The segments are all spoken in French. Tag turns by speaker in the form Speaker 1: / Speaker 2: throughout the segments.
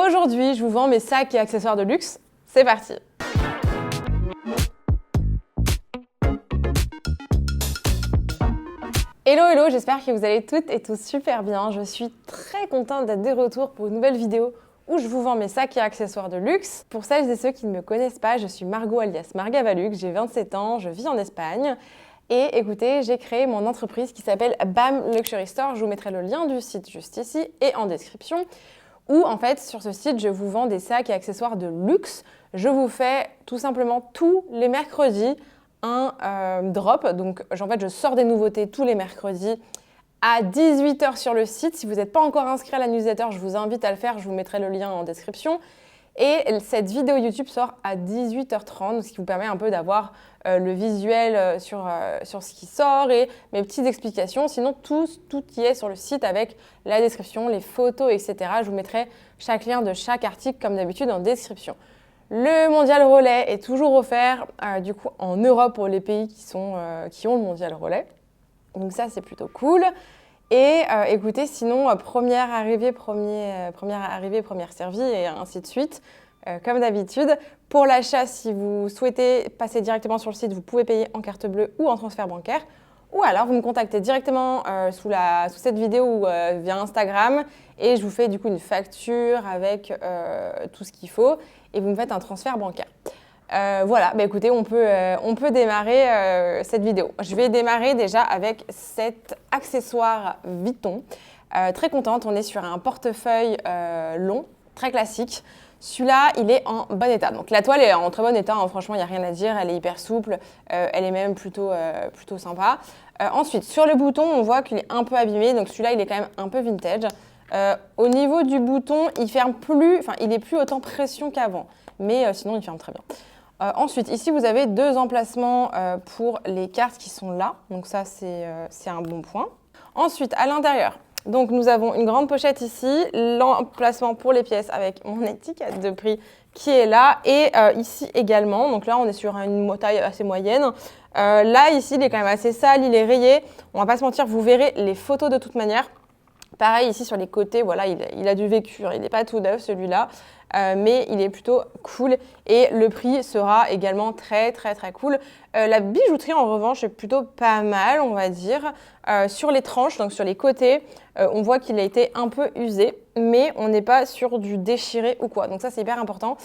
Speaker 1: Aujourd'hui, je vous vends mes sacs et accessoires de luxe. C'est parti! Hello, hello, j'espère que vous allez toutes et tous super bien. Je suis très contente d'être de retour pour une nouvelle vidéo où je vous vends mes sacs et accessoires de luxe. Pour celles et ceux qui ne me connaissent pas, je suis Margot alias Margavalux, j'ai 27 ans, je vis en Espagne. Et écoutez, j'ai créé mon entreprise qui s'appelle BAM Luxury Store. Je vous mettrai le lien du site juste ici et en description. Où en fait, sur ce site, je vous vends des sacs et accessoires de luxe. Je vous fais tout simplement tous les mercredis un drop. Donc en fait, je sors des nouveautés tous les mercredis à 18 h sur le site. Si vous n'êtes pas encore inscrit à la newsletter, je vous invite à le faire. Je vous mettrai le lien en description. Et cette vidéo YouTube sort à 18 h 30, ce qui vous permet un peu d'avoir le visuel sur ce qui sort et mes petites explications. Sinon, tout y est sur le site avec la description, les photos, etc. Je vous mettrai chaque lien de chaque article, comme d'habitude, en description. Le mondial relais est toujours offert du coup en Europe pour les pays qui ont le mondial relais. Donc ça, c'est plutôt cool. Et écoutez, sinon, première arrivée, première servie et ainsi de suite, comme d'habitude. Pour l'achat, si vous souhaitez passer directement sur le site, vous pouvez payer en carte bleue ou en transfert bancaire. Ou alors, vous me contactez directement sous cette vidéo ou via Instagram et je vous fais du coup une facture avec tout ce qu'il faut et vous me faites un transfert bancaire. Voilà, bah écoutez, on peut démarrer cette vidéo. Je vais démarrer déjà avec cet accessoire Vuitton. Très contente, on est sur un portefeuille long, très classique. Celui-là, il est en bon état. Donc la toile est en très bon état, hein. Franchement, il n'y a rien à dire, elle est hyper souple, elle est même plutôt sympa. Ensuite, sur le bouton, on voit qu'il est un peu abîmé, donc celui-là, il est quand même un peu vintage. Au niveau du bouton, il est plus autant pression qu'avant, mais sinon, il ferme très bien. Ensuite, ici, vous avez deux emplacements pour les cartes qui sont là. Donc ça, c'est un bon point. Ensuite, à l'intérieur, donc nous avons une grande pochette ici, l'emplacement pour les pièces avec mon étiquette de prix qui est là. Et ici également, donc là, on est sur une taille assez moyenne. Là, ici, il est quand même assez sale, il est rayé. On va pas se mentir, vous verrez les photos de toute manière. Pareil, ici, sur les côtés, voilà, il a du vécu. Il n'est pas tout neuf, celui-là. Mais il est plutôt cool et le prix sera également très très très cool. La bijouterie en revanche est plutôt pas mal, on va dire. Sur les tranches, donc sur les côtés, on voit qu'il a été un peu usé, mais on n'est pas sur du déchiré ou quoi. Donc ça, c'est hyper important.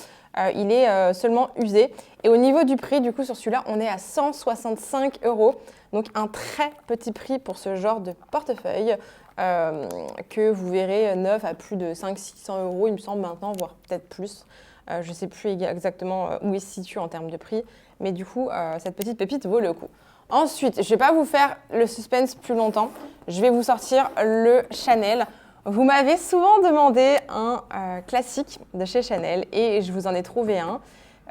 Speaker 1: Il est seulement usé. Et au niveau du prix, du coup, sur celui-là, on est à 165 €. Donc un très petit prix pour ce genre de portefeuille. Que vous verrez neuf à plus de 500-600 €, il me semble maintenant, voire peut-être plus. Je ne sais plus exactement où il se situe en termes de prix, mais du coup, cette petite pépite vaut le coup. Ensuite, je ne vais pas vous faire le suspense plus longtemps, je vais vous sortir le Chanel. Vous m'avez souvent demandé un classique de chez Chanel et je vous en ai trouvé un.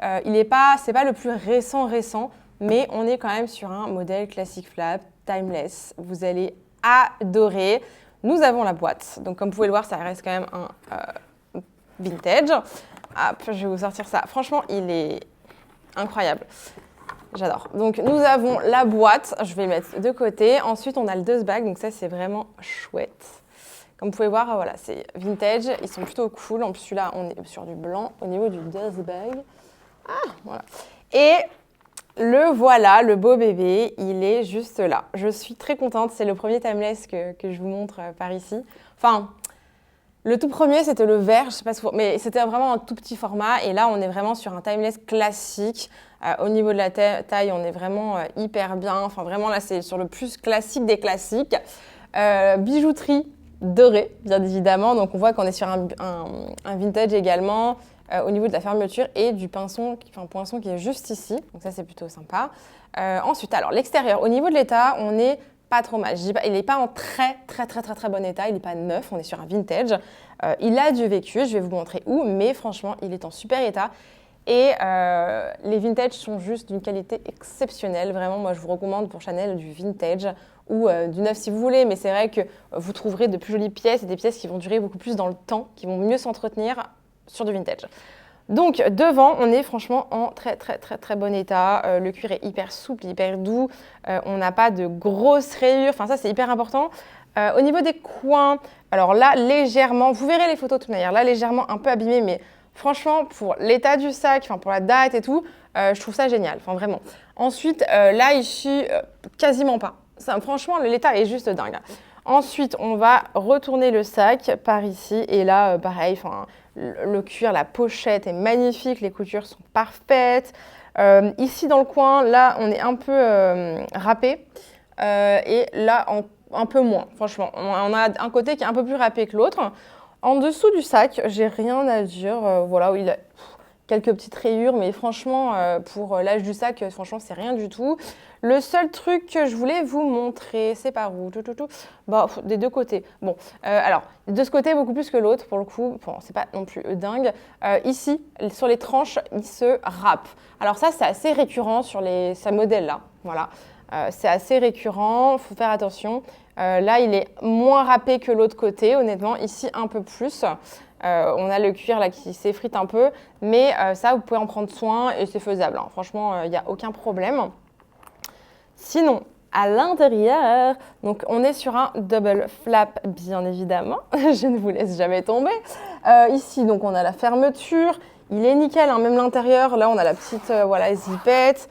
Speaker 1: C'est pas le plus récent, mais on est quand même sur un modèle classique flap, timeless. Vous allez adorer. Nous avons la boîte. Donc, comme vous pouvez le voir, ça reste quand même un vintage. Hop, je vais vous sortir ça. Franchement, il est incroyable. J'adore. Donc, nous avons la boîte. Je vais mettre de côté. Ensuite, on a le dust bag. Donc, ça, c'est vraiment chouette. Comme vous pouvez voir, voilà, c'est vintage. Ils sont plutôt cool. En plus, celui-là, on est sur du blanc. Au niveau du dust bag. Voilà. Et le voilà, le beau bébé, il est juste là. Je suis très contente, c'est le premier timeless que je vous montre par ici. Enfin, le tout premier, c'était le vert, je sais pas si vous... mais c'était vraiment un tout petit format. Et là, on est vraiment sur un timeless classique. Au niveau de la taille, on est vraiment hyper bien. Enfin, vraiment, là, c'est sur le plus classique des classiques. Bijouterie dorée, bien évidemment. Donc, on voit qu'on est sur un vintage également. Au niveau de la fermeture et du poinçon qui est juste ici. Donc ça, c'est plutôt sympa. Ensuite, alors l'extérieur. Au niveau de l'état, on n'est pas trop mal. Il n'est pas en très bon état. Il n'est pas neuf. On est sur un vintage. Il a du vécu. Je vais vous montrer où. Mais franchement, il est en super état. Et les vintage sont juste d'une qualité exceptionnelle. Vraiment, moi, je vous recommande pour Chanel du vintage ou du neuf si vous voulez. Mais c'est vrai que vous trouverez de plus jolies pièces et des pièces qui vont durer beaucoup plus dans le temps, qui vont mieux s'entretenir sur du vintage. Donc devant, on est franchement en très bon état. Le cuir est hyper souple, hyper doux. On n'a pas de grosses rayures. Enfin ça, c'est hyper important. Au niveau des coins, alors là, légèrement, vous verrez les photos de toute manière, là, légèrement un peu abîmé, mais franchement, pour l'état du sac, pour la date et tout, je trouve ça génial, vraiment. Ensuite, là, ici, quasiment pas. Ça, franchement, l'état est juste dingue. Ensuite, on va retourner le sac par ici, et là, pareil, le cuir, la pochette est magnifique, les coutures sont parfaites. Ici, dans le coin, là, on est un peu râpé, et là, un peu moins, franchement. On a un côté qui est un peu plus râpé que l'autre. En dessous du sac, j'ai rien à dire. Voilà, il a quelques petites rayures, mais franchement, pour l'âge du sac, franchement, c'est rien du tout. Le seul truc que je voulais vous montrer, c'est par où Bah, des deux côtés. Bon, alors, de ce côté, beaucoup plus que l'autre, pour le coup. Bon, c'est pas non plus dingue. Ici, sur les tranches, il se râpe. Alors ça, c'est assez récurrent sur ces modèles-là. Voilà. C'est assez récurrent, il faut faire attention. Là, il est moins râpé que l'autre côté, honnêtement. Ici, un peu plus. On a le cuir là qui s'effrite un peu, mais ça, vous pouvez en prendre soin et c'est faisable. Hein. Franchement, il n'y a aucun problème. Sinon, à l'intérieur, donc on est sur un double flap, bien évidemment. Je ne vous laisse jamais tomber. Ici, donc on a la fermeture. Il est nickel, hein. Même l'intérieur. Là, on a la petite zippette.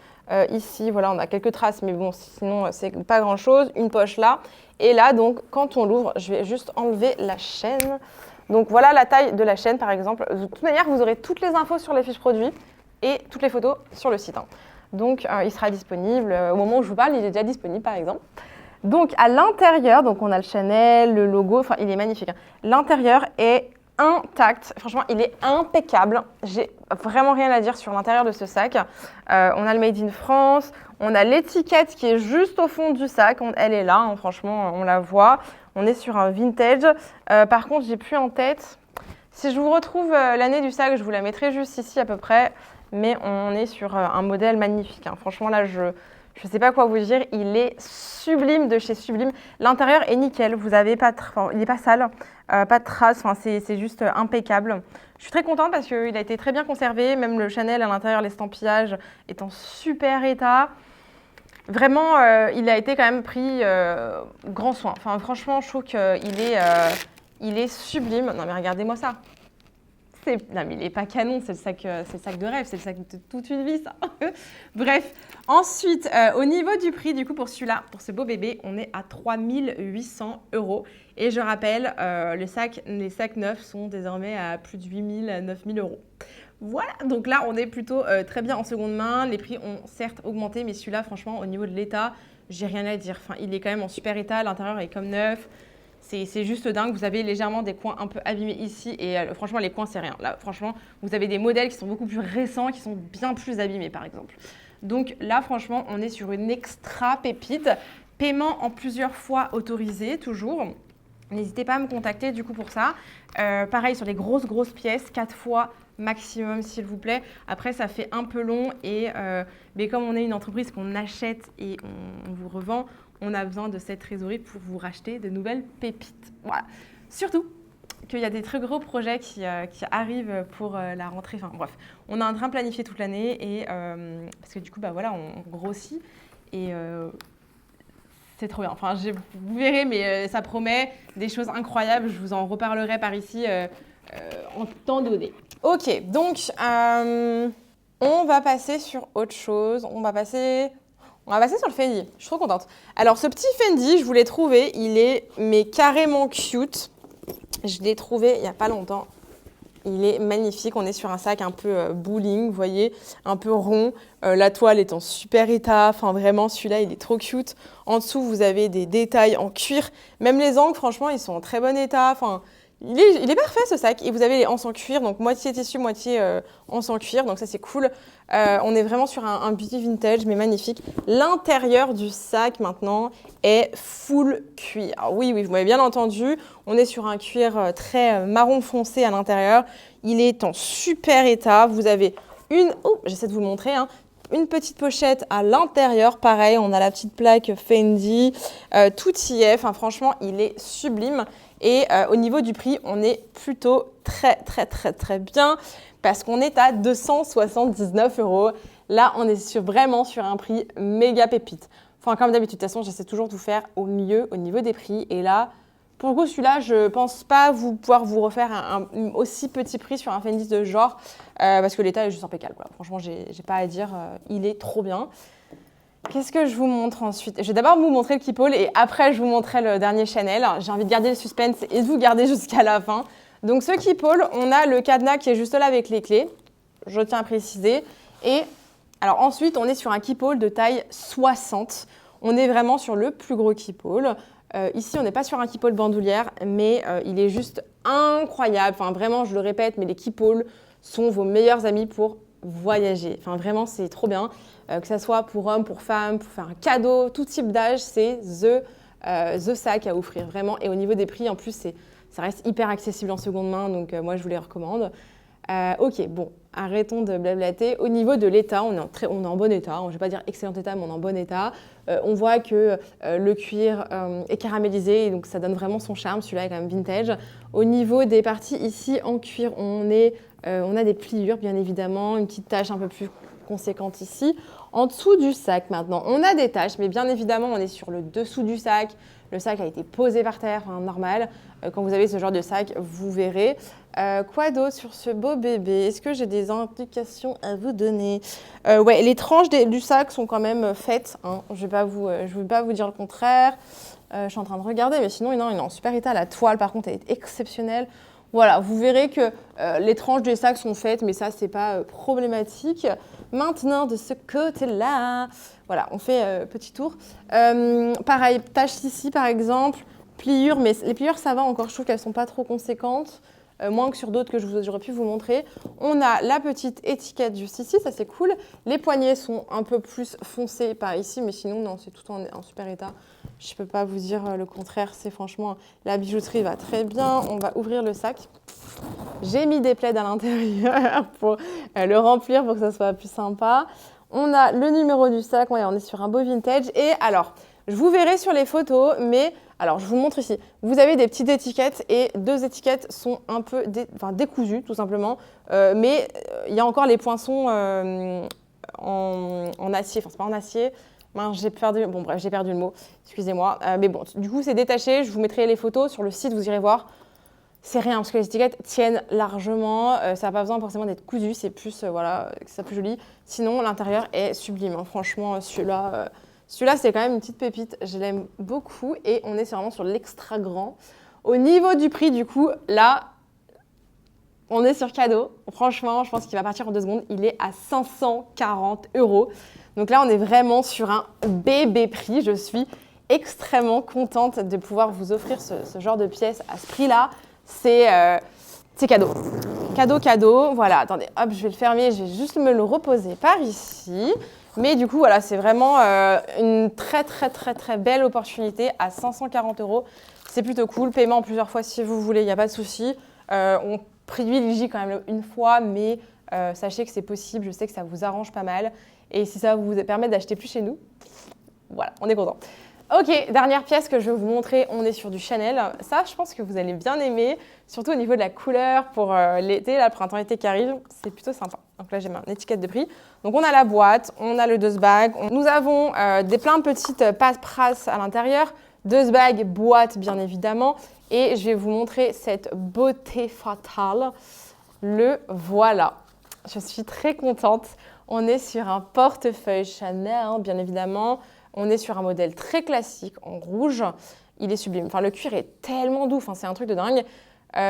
Speaker 1: Ici, voilà, on a quelques traces, mais bon, sinon, c'est pas grand-chose. Une poche là. Et là, donc, quand on l'ouvre, je vais juste enlever la chaîne. Donc, voilà la taille de la chaîne, par exemple. De toute manière, vous aurez toutes les infos sur les fiches produits et toutes les photos sur le site. Hein. Donc, il sera disponible. Au moment où je vous parle, il est déjà disponible, par exemple. Donc, à l'intérieur, donc on a le Chanel, le logo. Enfin, il est magnifique. Hein. L'intérieur est intact. Franchement, il est impeccable. J'ai vraiment rien à dire sur l'intérieur de ce sac. On a le Made in France. On a l'étiquette qui est juste au fond du sac. Elle est là, hein, franchement, on la voit. On est sur un vintage. Par contre, j'ai plus en tête. Si je vous retrouve l'année du sac, je vous la mettrai juste ici à peu près. Mais on est sur un modèle magnifique. Hein. Franchement, là, je ne sais pas quoi vous dire. Il est sublime de chez Sublime. L'intérieur est nickel. Vous avez pas il n'est pas sale, pas de traces. C'est juste impeccable. Je suis très contente parce qu'il a été très bien conservé. Même le Chanel à l'intérieur, l'estampillage est en super état. Vraiment, il a été quand même pris grand soin. Enfin, franchement, je trouve qu'il est sublime. Non, mais regardez-moi ça. Non, mais il n'est pas canon, c'est le sac de rêve, c'est le sac de toute une vie, ça. Bref, ensuite, au niveau du prix, du coup, pour celui-là, pour ce beau bébé, on est à 3 800 €. Et je rappelle, les sacs neufs sont désormais à plus de 8 000, 9 000 €. Voilà, donc là, on est plutôt très bien en seconde main. Les prix ont certes augmenté, mais celui-là, franchement, au niveau de l'état, j'ai rien à dire. Enfin, il est quand même en super état, l'intérieur est comme neuf. C'est juste dingue. Vous avez légèrement des coins un peu abîmés ici et franchement, les coins, c'est rien. Là, franchement, vous avez des modèles qui sont beaucoup plus récents, qui sont bien plus abîmés, par exemple. Donc là, franchement, on est sur une extra pépite. Paiement en plusieurs fois autorisé, toujours. N'hésitez pas à me contacter du coup pour ça. Pareil, sur les grosses pièces, 4 fois maximum, s'il vous plaît. Après, ça fait un peu long mais comme on est une entreprise qu'on achète et on vous revend, on a besoin de cette trésorerie pour vous racheter de nouvelles pépites. Voilà. Surtout qu'il y a des très gros projets qui arrivent pour la rentrée. Enfin bref, on est en train de planifier toute l'année et parce que du coup, voilà, on grossit et c'est trop bien. Enfin, vous verrez, mais ça promet des choses incroyables. Je vous en reparlerai par ici en temps donné. Ok, donc on va passer sur autre chose. On va passer sur le Fendi. Je suis trop contente. Alors, ce petit Fendi, je vous l'ai trouvé. Il est mais carrément cute. Je l'ai trouvé il n'y a pas longtemps. Il est magnifique. On est sur un sac un peu bowling, vous voyez, un peu rond. La toile est en super état. Enfin, vraiment, celui-là, il est trop cute. En dessous, vous avez des détails en cuir. Même les angles, franchement, ils sont en très bon état. Enfin, il est parfait, ce sac. Et vous avez les anses en cuir, donc moitié tissu, moitié anses en cuir. Donc ça, c'est cool. On est vraiment sur un beauty vintage, mais magnifique. L'intérieur du sac, maintenant, est full cuir. Alors, oui, vous m'avez bien entendu. On est sur un cuir très marron foncé à l'intérieur. Il est en super état. Vous avez j'essaie de vous le montrer, hein. Une petite pochette à l'intérieur. Pareil, on a la petite plaque Fendi. Tout y est. Enfin, franchement, il est sublime. Et au niveau du prix, on est plutôt très bien parce qu'on est à 279 €. Là, on est vraiment sur un prix méga pépite. Enfin, comme d'habitude, de toute façon, j'essaie toujours de tout faire au mieux au niveau des prix. Et là, pour le coup, celui-là, je pense pas pouvoir vous refaire un aussi petit prix sur un Fendi de ce genre, parce que l'état est juste impeccable, quoi. Franchement, j'ai pas à dire, il est trop bien. Qu'est-ce que je vous montre ensuite? Je vais d'abord vous montrer le Keepall et après, je vous montrerai le dernier Chanel. J'ai envie de garder le suspense et de vous garder jusqu'à la fin. Donc, ce Keepall, on a le cadenas qui est juste là avec les clés. Je tiens à préciser. Et alors ensuite, on est sur un Keepall de taille 60. On est vraiment sur le plus gros Keepall. Ici, on n'est pas sur un Keepall bandoulière, mais il est juste incroyable. Enfin, vraiment, je le répète, mais les Keepall sont vos meilleurs amis pour voyager. Enfin, vraiment, c'est trop bien. Que ça soit pour hommes, pour femmes, pour faire un cadeau, tout type d'âge, c'est the sac à offrir, vraiment. Et au niveau des prix, en plus, ça reste hyper accessible en seconde main, donc moi, je vous les recommande. Ok, bon, arrêtons de blablater. Au niveau de l'état, on est en bon état. Je ne vais pas dire excellent état, mais on est en bon état. On voit que le cuir est caramélisé, et donc ça donne vraiment son charme. Celui-là est quand même vintage. Au niveau des parties ici en cuir, on a des pliures, bien évidemment, une petite tache un peu plus conséquente ici. En dessous du sac, maintenant, on a des taches, mais bien évidemment, on est sur le dessous du sac. Le sac a été posé par terre, enfin, normal. Quand vous avez ce genre de sac, vous verrez. Quoi d'autre sur ce beau bébé? Est-ce que j'ai des indications à vous donner? Ouais, les tranches du sac sont quand même faites, hein. Je ne vais pas vous dire le contraire. Je suis en train de regarder, mais sinon, non, il est en super état. La toile, par contre, elle est exceptionnelle. Voilà, vous verrez que les tranches des sacs sont faites, mais ça, c'est pas problématique. Maintenant, de ce côté-là, voilà, on fait petit tour. Pareil, tache ici, par exemple, pliures, mais les pliures, ça va encore, je trouve qu'elles sont pas trop conséquentes. Moins que sur d'autres que j'aurais pu vous montrer. On a la petite étiquette juste ici, ça c'est cool. Les poignets sont un peu plus foncés par ici, mais sinon, non, c'est tout en super état. Je ne peux pas vous dire le contraire, c'est franchement, la bijouterie va très bien. On va ouvrir le sac. J'ai mis des plaids à l'intérieur pour le remplir pour que ça soit plus sympa. On a le numéro du sac, ouais, on est sur un beau vintage. Et alors, je vous verrai sur les photos, mais alors je vous montre ici. Vous avez des petites étiquettes et deux étiquettes sont un peu décousues, tout simplement. Mais il y a encore les poinçons en acier. Enfin, c'est pas en acier. J'ai perdu le mot. Excusez-moi. Mais bon, du coup, c'est détaché. Je vous mettrai les photos sur le site, vous irez voir. C'est rien, parce que les étiquettes tiennent largement. Ça n'a pas besoin forcément d'être cousu. C'est plus, voilà, que ça plus joli. Sinon, l'intérieur est sublime, hein. Franchement, celui-là, c'est quand même une petite pépite. Je l'aime beaucoup et on est vraiment sur l'extra grand. Au niveau du prix, du coup, là, on est sur cadeau. Franchement, je pense qu'il va partir en 2 secondes. Il est à 540 €. Donc là, on est vraiment sur un bébé prix. Je suis extrêmement contente de pouvoir vous offrir ce genre de pièces à ce prix-là. C'est cadeau. Cadeau. Voilà, attendez, hop, je vais le fermer. Je vais juste me le reposer par ici. Mais du coup, voilà, c'est vraiment une très, très, très, très belle opportunité à 540 €. C'est plutôt cool. Paiement en plusieurs fois si vous voulez, il n'y a pas de souci. On privilégie quand même une fois, mais sachez que c'est possible. Je sais que ça vous arrange pas mal. Et si ça vous permet d'acheter plus chez nous, voilà, on est content. Ok, dernière pièce que je vais vous montrer, on est sur du Chanel. Ça, je pense que vous allez bien aimer, surtout au niveau de la couleur pour l'été, le printemps-été qui arrive, c'est plutôt sympa. Donc là, j'ai mis une étiquette de prix. Donc on a la boîte, on a le dust bag, nous avons plein de petites paperasses à l'intérieur, dust bag, boîte bien évidemment, et je vais vous montrer cette beauté fatale. Le voilà. Je suis très contente. On est sur un portefeuille Chanel, bien évidemment. On est sur un modèle très classique en rouge. Il est sublime. Enfin, le cuir est tellement doux. Enfin, c'est un truc de dingue.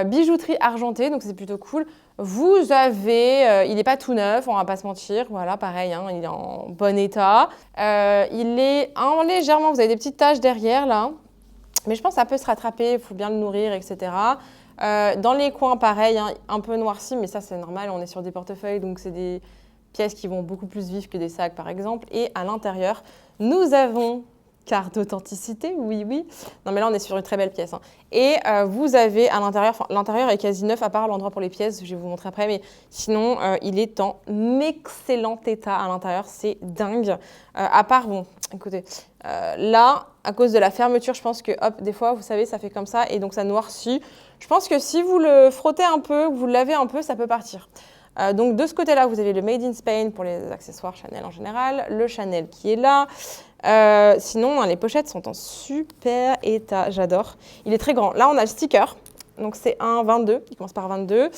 Speaker 1: Bijouterie argentée, donc c'est plutôt cool. Vous avez, il n'est pas tout neuf, on va pas se mentir. Voilà, pareil, hein, il est en bon état. Il est légèrement, vous avez des petites taches derrière là. Mais je pense que ça peut se rattraper, il faut bien le nourrir, etc. Dans les coins, pareil, hein, un peu noirci, mais ça c'est normal. On est sur des portefeuilles, donc c'est des pièces qui vont beaucoup plus vivre que des sacs, par exemple. Et à l'intérieur, nous avons, carte d'authenticité, oui. Non, mais là, on est sur une très belle pièce, hein. Et vous avez à l'intérieur, l'intérieur est quasi neuf, à part l'endroit pour les pièces, je vais vous montrer après. Mais sinon, il est en excellent état à l'intérieur, c'est dingue. À part, bon, écoutez, là, à cause de la fermeture, je pense que, hop, des fois, vous savez, ça fait comme ça, et donc ça noircit. Je pense que si vous le frottez un peu, que vous le lavez un peu, ça peut partir. Donc de ce côté-là, vous avez le Made in Spain pour les accessoires Chanel en général, le Chanel qui est là. Sinon, les pochettes sont en super état, j'adore. Il est très grand. Là, on a le sticker, donc c'est un 22, il commence par 22.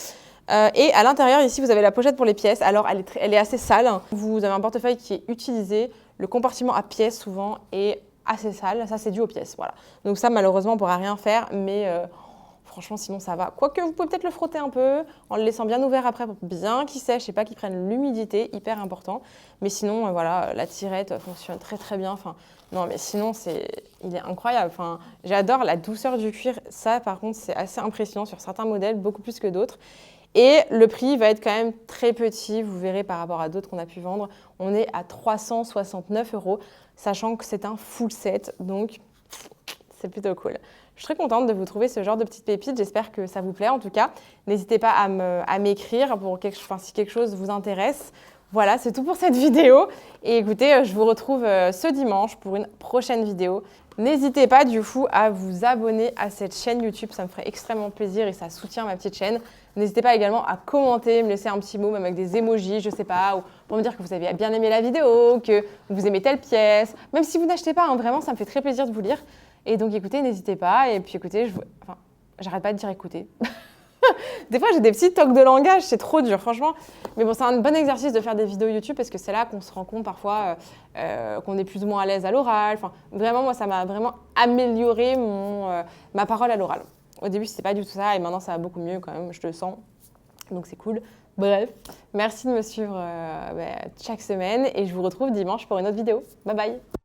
Speaker 1: Et à l'intérieur, ici, vous avez la pochette pour les pièces. Alors, elle est assez sale. Vous avez un portefeuille qui est utilisé. Le compartiment à pièces, souvent, est assez sale. Ça, c'est dû aux pièces, voilà. Donc ça, malheureusement, on ne pourra rien faire, mais franchement, sinon, ça va. Quoique, vous pouvez peut-être le frotter un peu, en le laissant bien ouvert après pour bien qu'il sèche et pas qu'il prenne l'humidité, hyper important. Mais sinon, voilà, la tirette fonctionne très, très bien. Enfin, non, mais sinon, il est incroyable. Enfin, j'adore la douceur du cuir. Ça, par contre, c'est assez impressionnant sur certains modèles, beaucoup plus que d'autres. Et le prix va être quand même très petit, vous verrez par rapport à d'autres qu'on a pu vendre. On est à 369 €, sachant que c'est un full set, donc c'est plutôt cool. Je suis très contente de vous trouver ce genre de petites pépites, j'espère que ça vous plaît en tout cas. N'hésitez pas à m'écrire si quelque chose vous intéresse. Voilà, c'est tout pour cette vidéo. Et écoutez, je vous retrouve ce dimanche pour une prochaine vidéo. N'hésitez pas du coup à vous abonner à cette chaîne YouTube, ça me ferait extrêmement plaisir et ça soutient ma petite chaîne. N'hésitez pas également à commenter, me laisser un petit mot, même avec des emojis, je sais pas, ou pour me dire que vous avez bien aimé la vidéo, que vous aimez telle pièce. Même si vous n'achetez pas, hein, vraiment, ça me fait très plaisir de vous lire. Et donc écoutez, n'hésitez pas. Et puis écoutez, j'arrête pas de dire écoutez. Des fois, j'ai des petits tocs de langage, c'est trop dur, franchement. Mais bon, c'est un bon exercice de faire des vidéos YouTube parce que c'est là qu'on se rend compte parfois qu'on est plus ou moins à l'aise à l'oral. Enfin, vraiment, moi, ça m'a vraiment amélioré ma parole à l'oral. Au début, c'était pas du tout ça et maintenant, ça va beaucoup mieux quand même, je le sens. Donc, c'est cool. Bref, merci de me suivre chaque semaine et je vous retrouve dimanche pour une autre vidéo. Bye bye!